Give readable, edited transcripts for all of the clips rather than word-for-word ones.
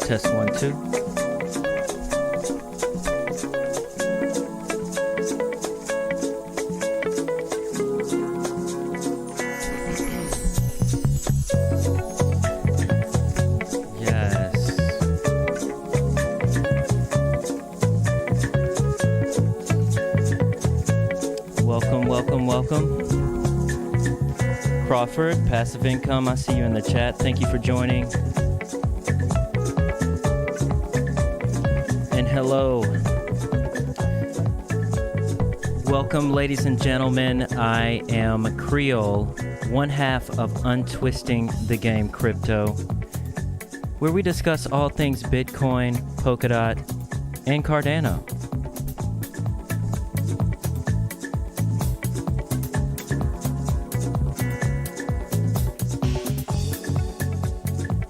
Test 1, 2. Yes. Welcome, welcome, welcome. Crawford, Passive Income, I see you in the chat. Thank you for joining. Hello. Welcome, ladies and gentlemen. I am Creole, one half of Untwisting the Game Crypto, where we discuss all things Bitcoin, Polkadot, and Cardano.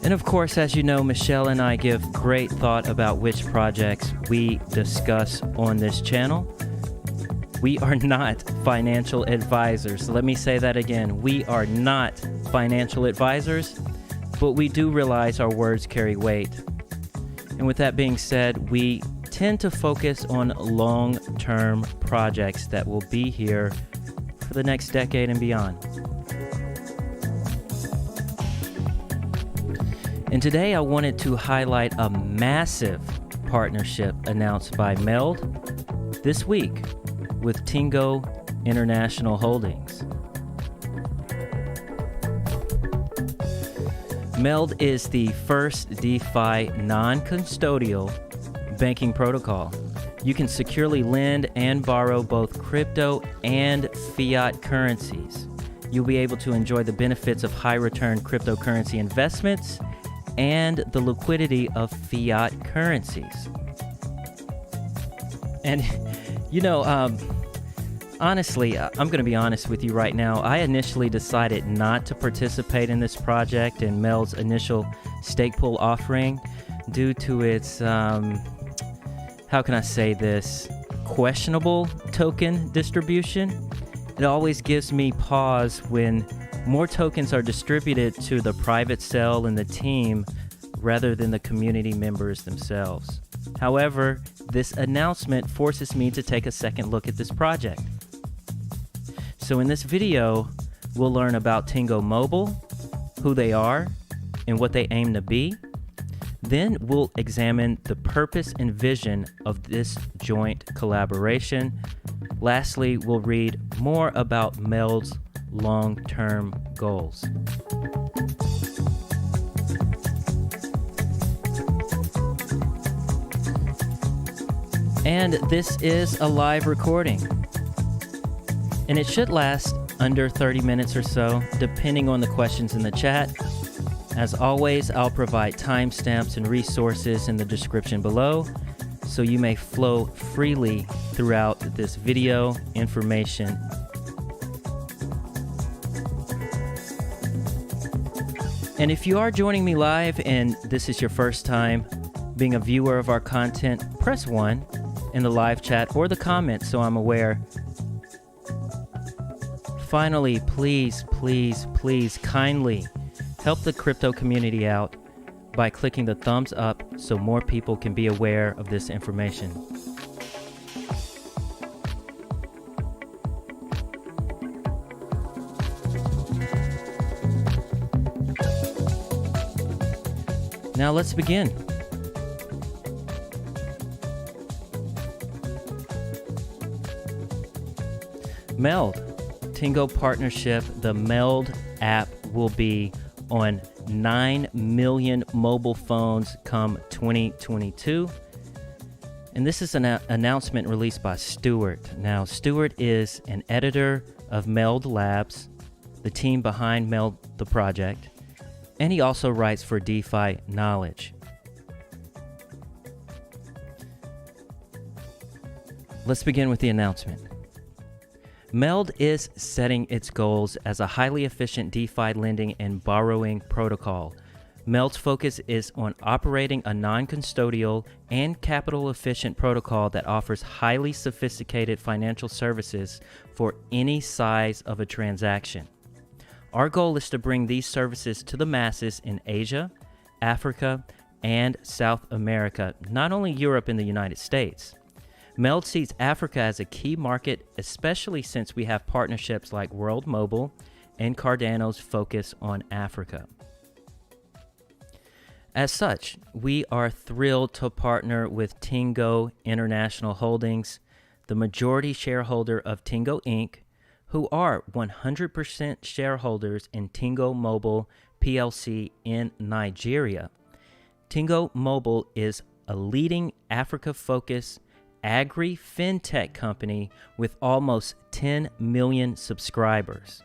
And of course, as you know, Michelle and I give great thought about which projects we discuss on this channel. We are not financial advisors. Let me say that again. We are not financial advisors, but we do realize our words carry weight. And with that being said, we tend to focus on long-term projects that will be here for the next decade and beyond. And today I wanted to highlight a massive partnership announced by MELD this week with Tingo International Holdings. MELD is the first DeFi non-custodial banking protocol. You can securely lend and borrow both crypto and fiat currencies. You'll be able to enjoy the benefits of high-return cryptocurrency investments and the liquidity of fiat currencies. And, you know, honestly, I'm going to be honest with you right now. I initially decided not to participate in this project and MELD's initial stake pool offering due to its, how can I say this, questionable token distribution. It always gives me pause when more tokens are distributed to the private cell and the team rather than the community members themselves. However, this announcement forces me to take a second look at this project. So in this video, we'll learn about Tingo Mobile, who they are, and what they aim to be. Then we'll examine the purpose and vision of this joint collaboration. Lastly, we'll read more about MELD's long-term goals. And this is a live recording. And it should last under 30 minutes or so, depending on the questions in the chat. As always, I'll provide timestamps and resources in the description below, so you may flow freely throughout this video information. And if you are joining me live and this is your first time being a viewer of our content, press 1 in the live chat or the comments so I'm aware. Finally, please, please, please kindly help the crypto community out by clicking the thumbs up so more people can be aware of this information. Now let's begin. MELD, Tingo partnership, the MELD app will be on 9 million mobile phones come 2022. And this is an announcement released by Stuart. Now, Stuart is an editor of MELD Labs, the team behind MELD the project, and he also writes for DeFi Knowledge. Let's begin with the announcement. MELD is setting its goals as a highly efficient DeFi lending and borrowing protocol. MELD's focus is on operating a non-custodial and capital-efficient protocol that offers highly sophisticated financial services for any size of a transaction. Our goal is to bring these services to the masses in Asia, Africa, and South America, not only Europe and the United States. MELD sees Africa as a key market, especially since we have partnerships like World Mobile and Cardano's focus on Africa. As such, we are thrilled to partner with Tingo International Holdings, the majority shareholder of Tingo Inc., who are 100% shareholders in Tingo Mobile PLC in Nigeria. Tingo Mobile is a leading Africa-focused agri-fintech company with almost 10 million subscribers.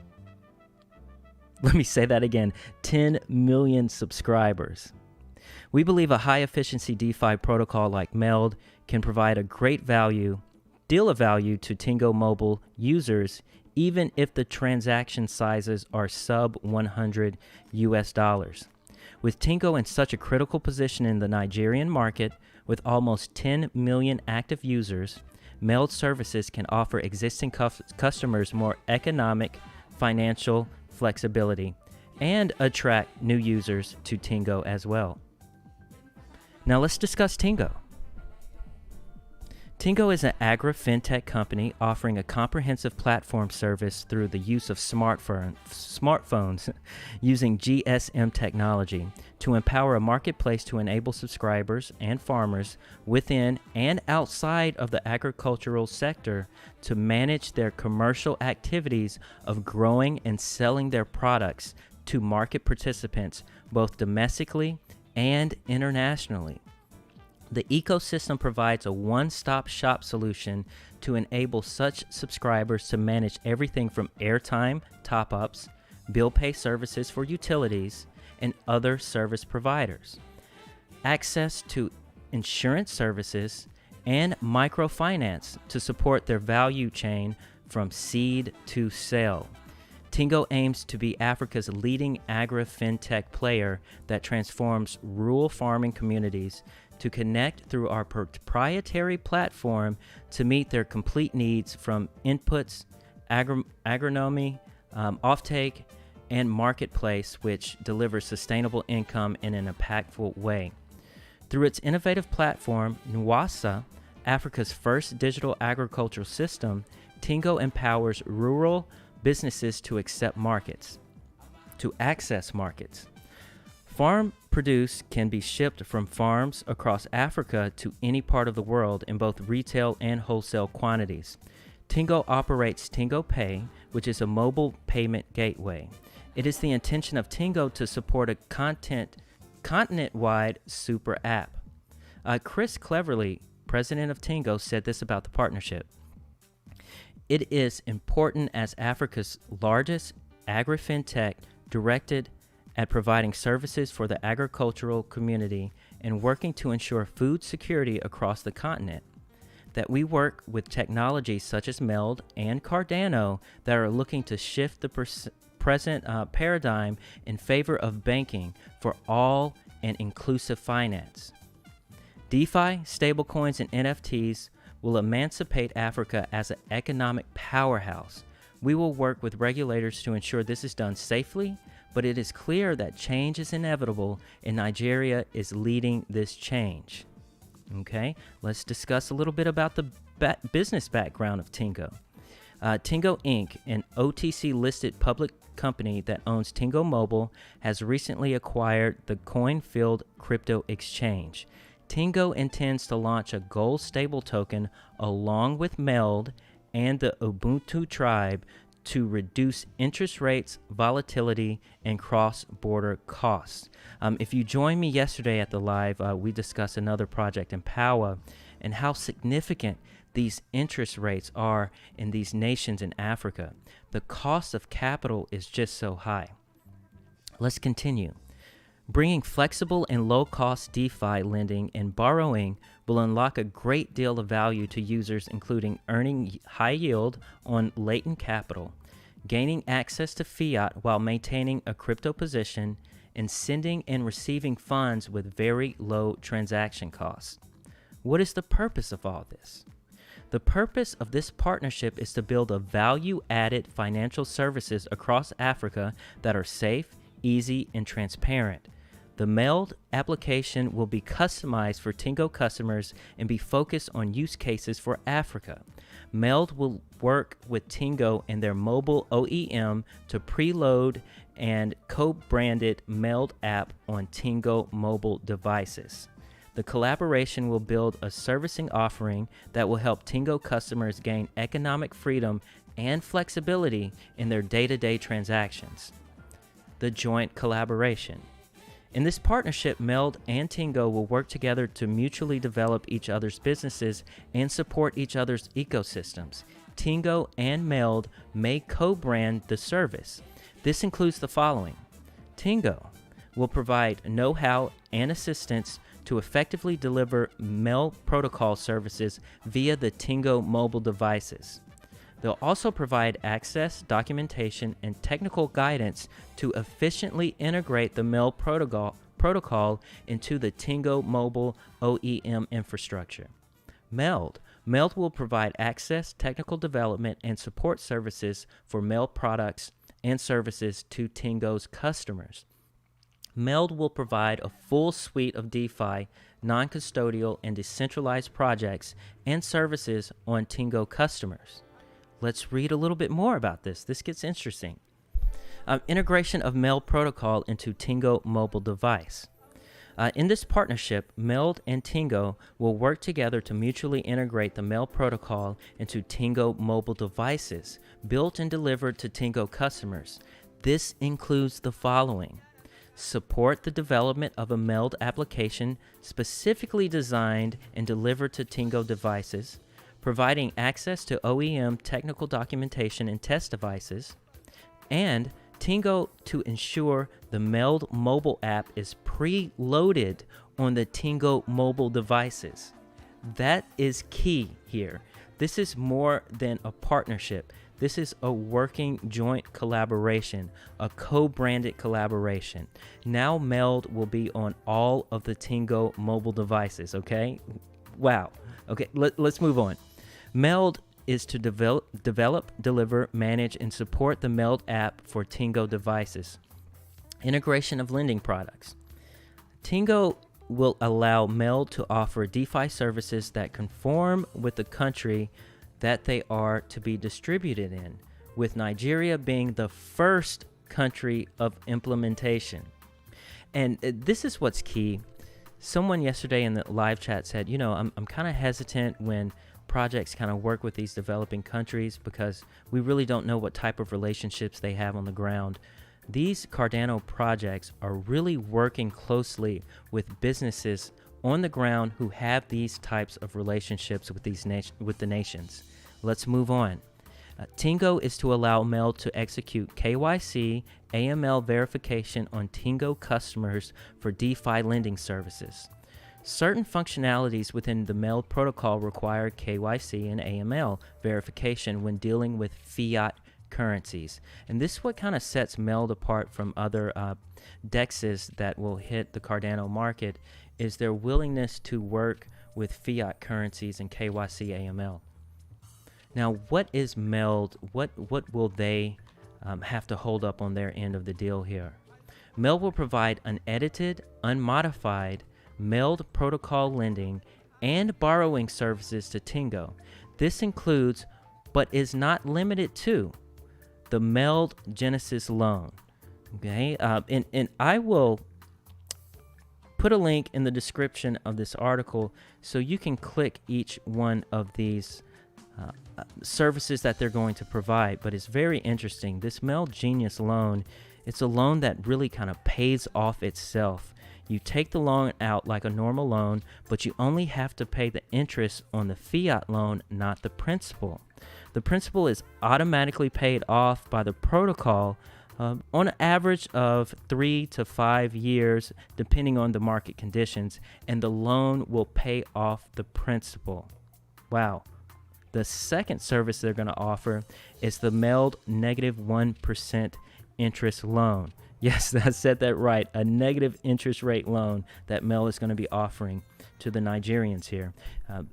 Let me say that again, 10 million subscribers. We believe a high-efficiency DeFi protocol like MELD can provide a great deal of value to Tingo Mobile users, even if the transaction sizes are sub $100 US. With Tingo in such a critical position in the Nigerian market, with almost 10 million active users, MELD services can offer existing customers more economic financial flexibility and attract new users to Tingo as well. Now let's discuss Tingo. Tingo is an agri-fintech company offering a comprehensive platform service through the use of smartphones using GSM technology to empower a marketplace to enable subscribers and farmers within and outside of the agricultural sector to manage their commercial activities of growing and selling their products to market participants both domestically and internationally. The ecosystem provides a one-stop shop solution to enable such subscribers to manage everything from airtime, top-ups, bill pay services for utilities, and other service providers, access to insurance services, and microfinance to support their value chain from seed to sale. Tingo aims to be Africa's leading agri-fintech player that transforms rural farming communities to connect through our proprietary platform to meet their complete needs from inputs, agronomy, offtake, and marketplace, which delivers sustainable income in an impactful way. Through its innovative platform, Nwassa, Africa's first digital agricultural system, Tingo empowers rural businesses to access markets. Farm produce can be shipped from farms across Africa to any part of the world in both retail and wholesale quantities. Tingo operates Tingo Pay, which is a mobile payment gateway. It is the intention of Tingo to support a continent-wide super app. Chris Cleverly, president of Tingo, said this about the partnership. It is important as Africa's largest agri-fintech directed at providing services for the agricultural community and working to ensure food security across the continent, that we work with technologies such as MELD and Cardano that are looking to shift the present paradigm in favor of banking for all and inclusive finance. DeFi, stablecoins, and NFTs will emancipate Africa as an economic powerhouse. We will work with regulators to ensure this is done safely, but it is clear that change is inevitable and Nigeria is leading this change. Okay, let's discuss a little bit about the business background of Tingo. Tingo Inc., an OTC-listed public company that owns Tingo Mobile, has recently acquired the CoinField crypto exchange. Tingo intends to launch a gold stable token along with MELD and the Ubuntu tribe to reduce interest rates, volatility, and cross-border costs. If you joined me yesterday at the live, we discussed another project, Empower, and how significant these interest rates are in these nations in Africa. The cost of capital is just so high. Let's continue. Bringing flexible and low-cost DeFi lending and borrowing will unlock a great deal of value to users, including earning high yield on latent capital, gaining access to fiat while maintaining a crypto position, and sending and receiving funds with very low transaction costs. What is the purpose of all this? The purpose of this partnership is to build a value-added financial services across Africa that are safe, easy, and transparent. The MELD application will be customized for Tingo customers and be focused on use cases for Africa. MELD will work with Tingo and their mobile OEM to preload and co-branded MELD app on Tingo mobile devices. The collaboration will build a servicing offering that will help Tingo customers gain economic freedom and flexibility in their day-to-day transactions. The joint collaboration. In this partnership, MELD and Tingo will work together to mutually develop each other's businesses and support each other's ecosystems. Tingo and MELD may co-brand the service. This includes the following. Tingo will provide know-how and assistance to effectively deliver MELD protocol services via the Tingo mobile devices. They'll also provide access, documentation, and technical guidance to efficiently integrate the MELD protocol into the Tingo mobile OEM infrastructure. MELD will provide access, technical development, and support services for MELD products and services to Tingo's customers. MELD will provide a full suite of DeFi, non-custodial, and decentralized projects and services on Tingo customers. Let's read a little bit more about this. This gets interesting. Integration of MELD protocol into Tingo mobile device. In this partnership, MELD and Tingo will work together to mutually integrate the MELD protocol into Tingo mobile devices, built and delivered to Tingo customers. This includes the following. Support the development of a MELD application specifically designed and delivered to Tingo devices, providing access to OEM technical documentation and test devices, and Tingo to ensure the MELD mobile app is preloaded on the Tingo mobile devices. That is key here. This is more than a partnership. This is a working joint collaboration, a co-branded collaboration. Now MELD will be on all of the Tingo mobile devices, okay? Wow. Okay, let's move on. MELD is to develop, deliver, manage, and support the MELD app for Tingo devices. Integration of lending products. Tingo will allow MELD to offer DeFi services that conform with the country that they are to be distributed in, with Nigeria being the first country of implementation. And this is what's key. Someone yesterday in the live chat said, you know, I'm kind of hesitant when projects kind of work with these developing countries because we really don't know what type of relationships they have on the ground. These Cardano projects are really working closely with businesses on the ground who have these types of relationships with the nations. Let's move on. Tingo is to allow MELD to execute KYC, AML verification on Tingo customers for DeFi lending services. Certain functionalities within the MELD protocol require KYC and AML verification when dealing with fiat currencies. And this is what kind of sets MELD apart from other DEXs that will hit the Cardano market, is their willingness to work with fiat currencies and KYC AML. Now, what is MELD? What will they have to hold up on their end of the deal here? MELD will provide unedited, unmodified MELD protocol lending and borrowing services to Tingo. This includes, but is not limited to, the MELD Genesis loan. Okay, and I will put a link in the description of this article so you can click each one of these services that they're going to provide. But it's very interesting. This MELD Genius loan, it's a loan that really kind of pays off itself. You take the loan out like a normal loan, but you only have to pay the interest on the fiat loan, not the principal. The principal is automatically paid off by the protocol on an average of 3 to 5 years, depending on the market conditions, and the loan will pay off the principal. Wow. The second service they're going to offer is the MELD negative 1% interest loan. Yes, I said that right. A negative interest rate loan that MELD is going to be offering to the Nigerians here.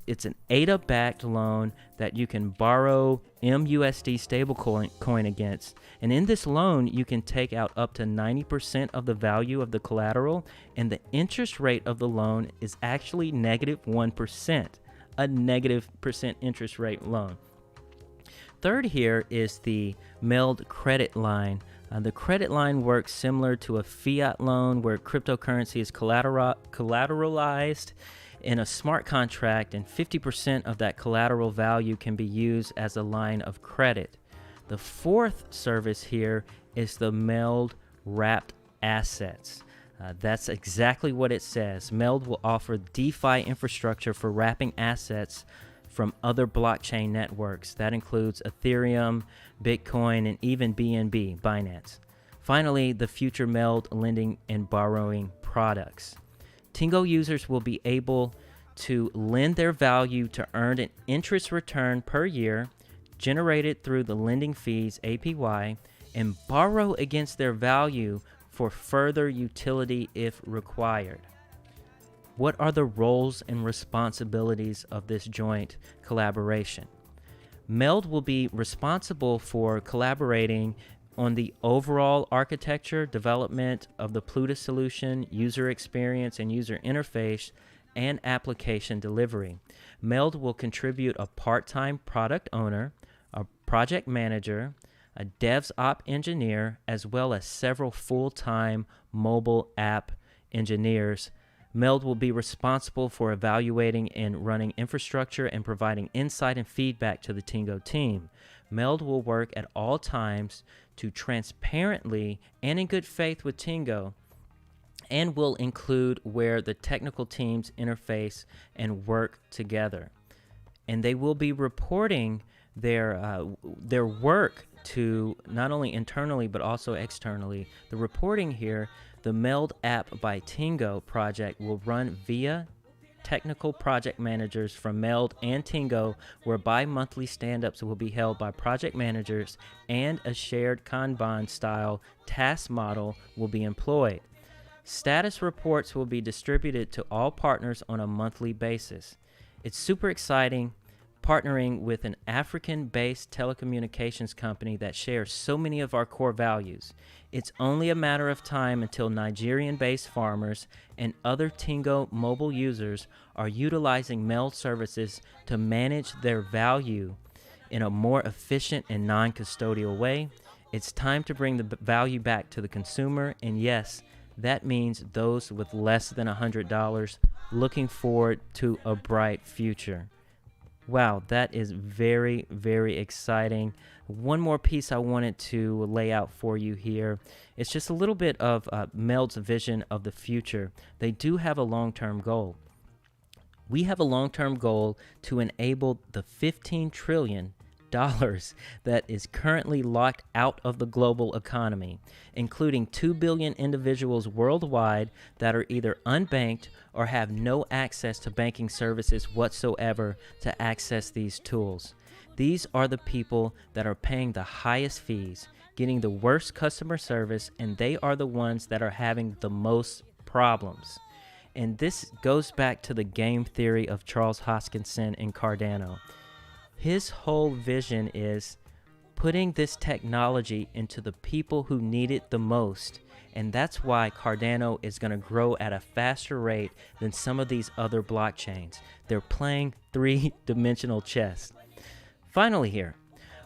It's an ADA-backed loan that you can borrow MUSD stablecoin against. And in this loan, you can take out up to 90% of the value of the collateral, and the interest rate of the loan is actually negative 1%, a negative percent interest rate loan. Third here is the MELD credit line. The credit line works similar to a fiat loan where cryptocurrency is collateralized in a smart contract, and 50% of that collateral value can be used as a line of credit. The fourth service here is the MELD wrapped assets. That's exactly what it says. MELD will offer DeFi infrastructure for wrapping assets from other blockchain networks. That includes Ethereum, Bitcoin, and even BNB, Binance. Finally, the future MELD lending and borrowing products. Tingo users will be able to lend their value to earn an interest return per year generated through the lending fees APY, and borrow against their value for further utility if required. What are the roles and responsibilities of this joint collaboration? MELD will be responsible for collaborating on the overall architecture, development of the Plutus solution, user experience and user interface, and application delivery. MELD will contribute a part-time product owner, a project manager, a DevOps engineer, as well as several full-time mobile app engineers. MELD will be responsible for evaluating and running infrastructure and providing insight and feedback to the Tingo team. MELD will work at all times to transparently and in good faith with Tingo, and will include where the technical teams interface and work together. And they will be reporting their work to not only internally but also externally. The reporting here, the MELDapp by Tingo project will run via technical project managers from MELD and Tingo, where bi-monthly stand-ups will be held by project managers, and a shared Kanban style task model will be employed. Status reports will be distributed to all partners on a monthly basis. It's super exciting partnering with an African-based telecommunications company that shares so many of our core values. It's only a matter of time until Nigerian-based farmers and other Tingo mobile users are utilizing MELD services to manage their value in a more efficient and non-custodial way. It's time to bring the value back to the consumer, and yes, that means those with less than $100 looking forward to a bright future. Wow, that is very, very exciting. One more piece I wanted to lay out for you here. It's just a little bit of MELD's vision of the future. They do have a long-term goal. We have a long-term goal to enable the $15 trillion that is currently locked out of the global economy, including 2 billion individuals worldwide that are either unbanked or have no access to banking services whatsoever to access these tools. These are the people that are paying the highest fees, getting the worst customer service, and they are the ones that are having the most problems. And this goes back to the game theory of Charles Hoskinson and Cardano. His whole vision is putting this technology into the people who need it the most. And that's why Cardano is going to grow at a faster rate than some of these other blockchains. They're playing three-dimensional chess. Finally here,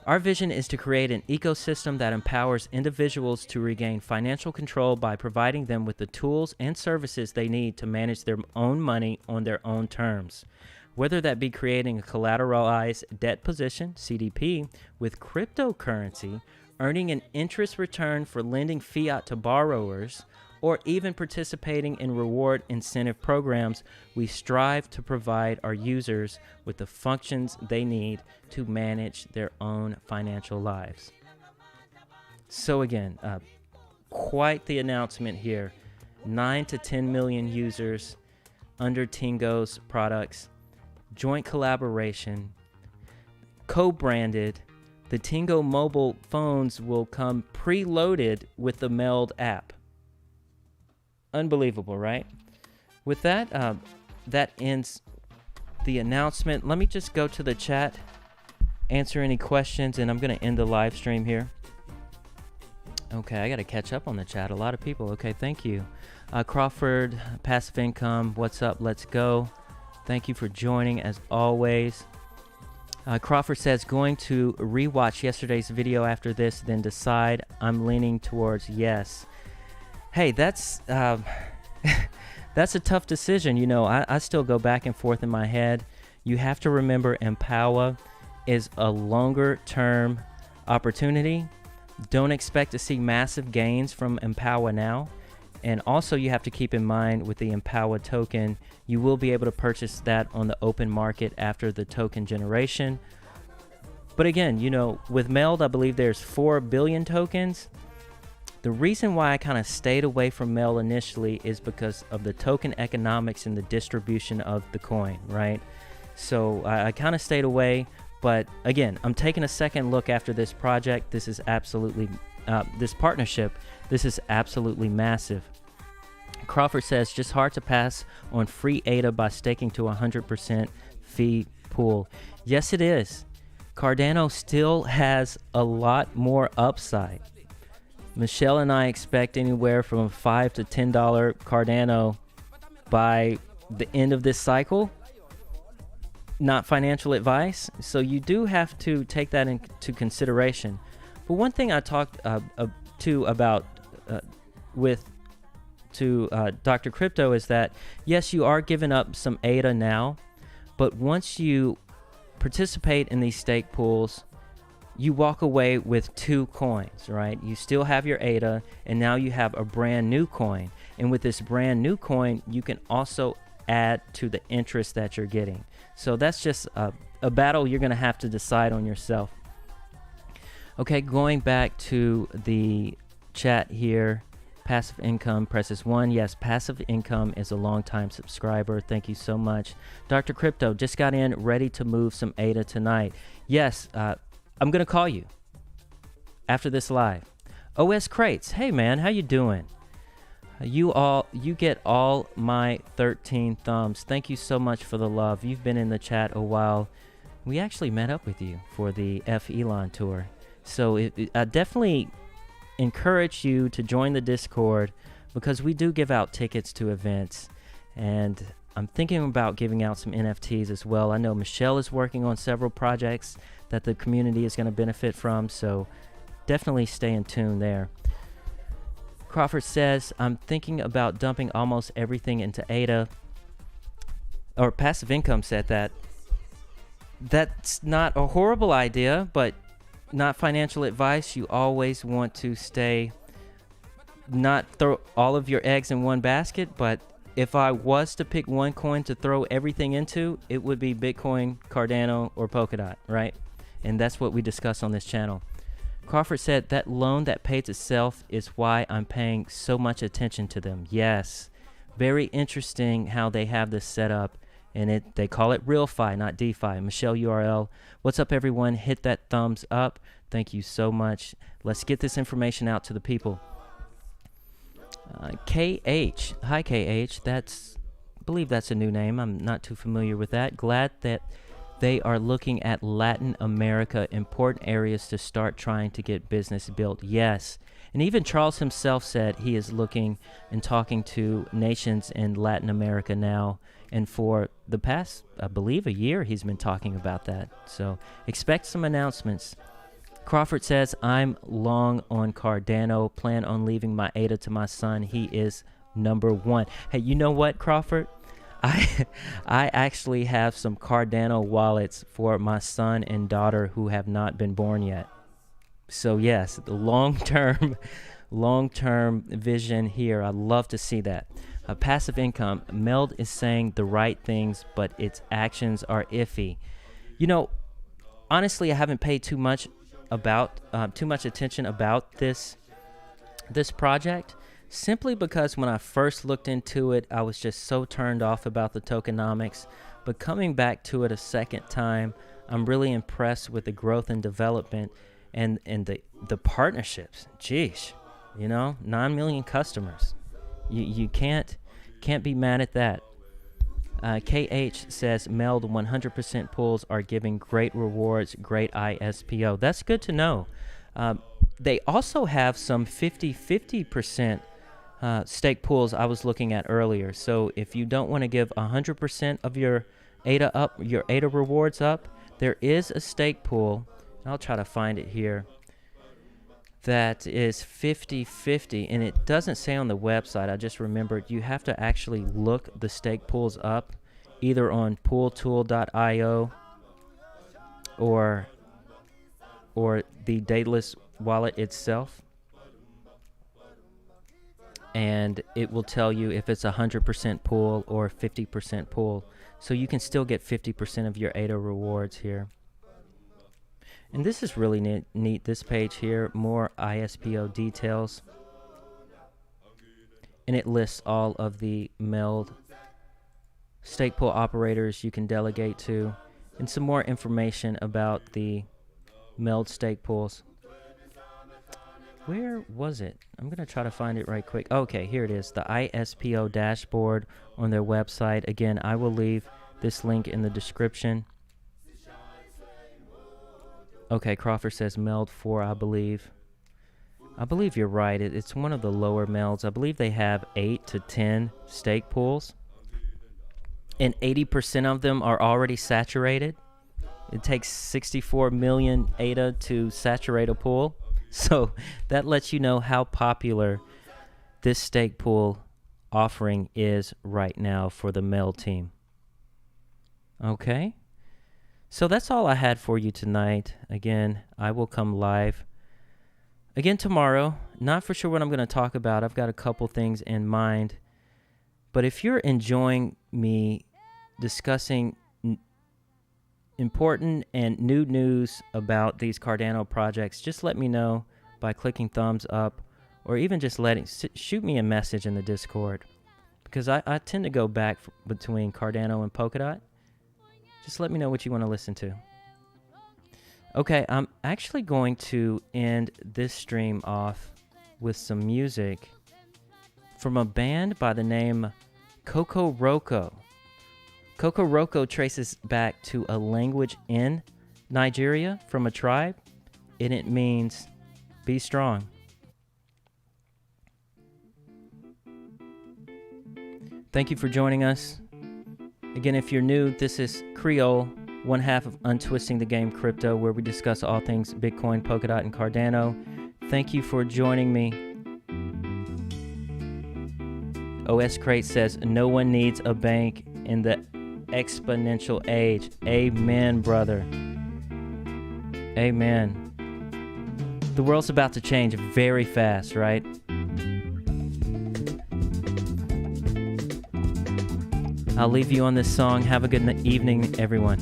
our vision is to create an ecosystem that empowers individuals to regain financial control by providing them with the tools and services they need to manage their own money on their own terms. whether that be creating a collateralized debt position, CDP, with cryptocurrency, earning an interest return for lending fiat to borrowers, or even participating in reward incentive programs. We strive to provide our users with the functions they need to manage their own financial lives. So again, quite the announcement here. 9 to 10 million users under Tingo's products, joint collaboration, co-branded. The Tingo mobile phones will come preloaded with the MELD app. Unbelievable, right? With that, that ends the announcement. Let me just go to the chat, answer any questions, and I'm going to end the live stream here. Okay, I got to catch up on the chat. A lot of people. Okay, thank you. Crawford, Passive Income, what's up? Let's go. Thank you for joining as always. Crawford says, going to rewatch yesterday's video after this, then decide. I'm leaning towards yes. Hey, that's that's a tough decision. You know, I still go back and forth in my head. You have to remember Empower is a longer term opportunity. Don't expect to see massive gains from Empower now. And also you have to keep in mind with the Empower token, you will be able to purchase that on the open market after the token generation. But again, you know, with MELD, I believe there's 4 billion tokens. The reason why I kind of stayed away from MELD initially is because of the token economics and the distribution of the coin, right? So I kind of stayed away, but again, I'm taking a second look after this project. This is absolutely, this partnership, this is absolutely massive. Crawford says, just hard to pass on free ADA by staking to 100% fee pool. Yes, it is. Cardano still has a lot more upside. Michelle and I expect anywhere from $5 to $10 Cardano by the end of this cycle. Not financial advice, so you do have to take that into consideration. But one thing I talked about Dr. Crypto is that yes, you are giving up some ADA now, but once you participate in these stake pools, you walk away with 2 coins, right? You still have your ADA, and now you have a brand new coin. And with this brand new coin, you can also add to the interest that you're getting. So that's just a battle you're going to have to decide on yourself. Okay, going back to the chat here. Passive Income presses 1. Yes, Passive Income is a long-time subscriber. Thank you so much. Dr. Crypto just got in, ready to move some ADA tonight. Yes, I'm going to call you after this live. OS Crates, hey man, how you doing? You get all my 13 thumbs. Thank you so much for the love. You've been in the chat a while. We actually met up with you for the F Elon tour. So I definitely encourage you to join the Discord because we do give out tickets to events, and I'm thinking about giving out some NFTs as well. I know Michelle is working on several projects that the community is going to benefit from, so definitely stay in tune there. Crawford says, I'm thinking about dumping almost everything into ADA, or Passive Income said that. That's not a horrible idea, but not financial advice. You always want to not throw all of your eggs in one basket, but if I was to pick one coin to throw everything into, it would be Bitcoin, Cardano, or Polkadot, right? And that's what we discuss on this channel. Crawford said, that loan that pays itself is why I'm paying so much attention to them. Yes, very interesting how they have this set up, and they call it realfi, not DeFi. Michelle URL, what's up everyone? Hit that thumbs up. Thank you so much. Let's get this information out to the people. KH, hi KH, I believe that's a new name. I'm not too familiar with that. Glad that they are looking at Latin America, important areas to start trying to get business built. Yes, and even Charles himself said he is looking and talking to nations in Latin America now, and for the past, I believe, a year he's been talking about that. So expect some announcements. Crawford says, I'm long on Cardano, plan on leaving my ADA to my son. He is #1. Hey, you know what, Crawford? I I actually have some Cardano wallets for my son and daughter who have not been born yet. So yes, the long-term vision here. I'd love to see that. Passive income. MELD is saying the right things, but its actions are iffy. You know, honestly, I haven't paid too much attention about this project, simply because when I first looked into it, I was just so turned off about the tokenomics. But coming back to it a second time, I'm really impressed with the growth and development and the partnerships. Jeez, 9 million customers. You can't be mad at that. KH says MELD 100% pools are giving great rewards, great ISPO. That's good to know. They also have some 50% stake pools I was looking at earlier. So if you don't want to give 100% of your ADA rewards up, there is a stake pool. I'll try to find it here. That is 50-50, and it doesn't say on the website. I just remembered you have to actually look the stake pools up, either on pooltool.io or the Daedalus wallet itself, and it will tell you if it's 100% pool or 50% pool. So you can still get 50% of your ADA rewards here. And this is really neat, this page here, more ISPO details. And it lists all of the MELD stake pool operators you can delegate to, and some more information about the MELD stake pools. Where was it? I'm going to try to find it right quick. Okay, here it is, the ISPO dashboard on their website. Again, I will leave this link in the description. Okay, Crawford says MELD 4, I believe. I believe you're right. It's one of the lower MELDs. I believe they have 8 to 10 stake pools, and 80% of them are already saturated. It takes 64 million ADA to saturate a pool. So that lets you know how popular this stake pool offering is right now for the MELD team. Okay. So that's all I had for you tonight. Again, I will come live again tomorrow. Not for sure what I'm going to talk about. I've got a couple things in mind. But if you're enjoying me discussing important and new news about these Cardano projects, just let me know by clicking thumbs up, or even just shoot me a message in the Discord, because I tend to go back between Cardano and Polkadot. Just let me know what you want to listen to. Okay, I'm actually going to end this stream off with some music from a band by the name KOKOROKO. KOKOROKO traces back to a language in Nigeria from a tribe, and it means be strong. Thank you for joining us. Again, if you're new, this is Creole, one half of Untwisting the Game Crypto, where we discuss all things Bitcoin, Polkadot, and Cardano. Thank you for joining me. OS Crate says, no one needs a bank in the exponential age. Amen, brother. Amen. The world's about to change very fast, right? I'll leave you on this song. Have a good evening, everyone.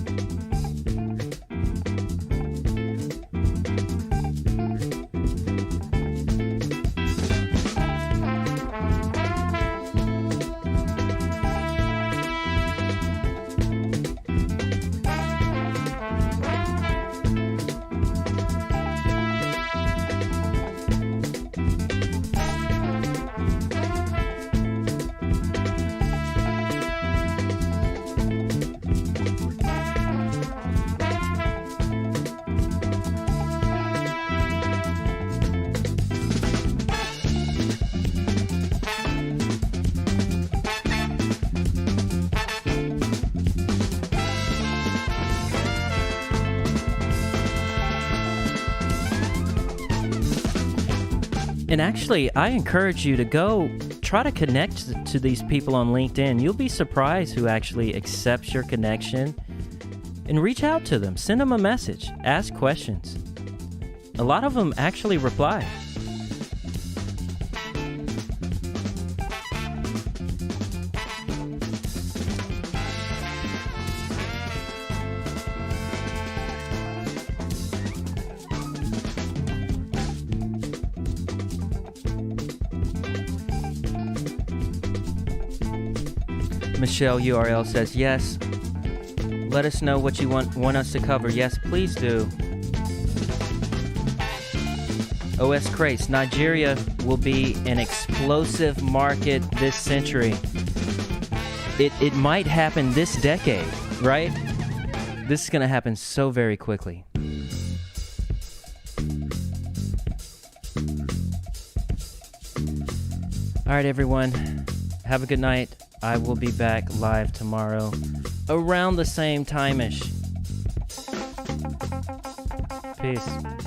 And actually, I encourage you to go try to connect to these people on LinkedIn. You'll be surprised who actually accepts your connection. And reach out to them. Send them a message. Ask questions. A lot of them actually reply. Michelle URL says, yes. Let us know what you want us to cover. Yes, please do. OS Crates, Nigeria will be an explosive market this century. It might happen this decade, right? This is going to happen so very quickly. All right, everyone. Have a good night. I will be back live tomorrow around the same time-ish. Peace.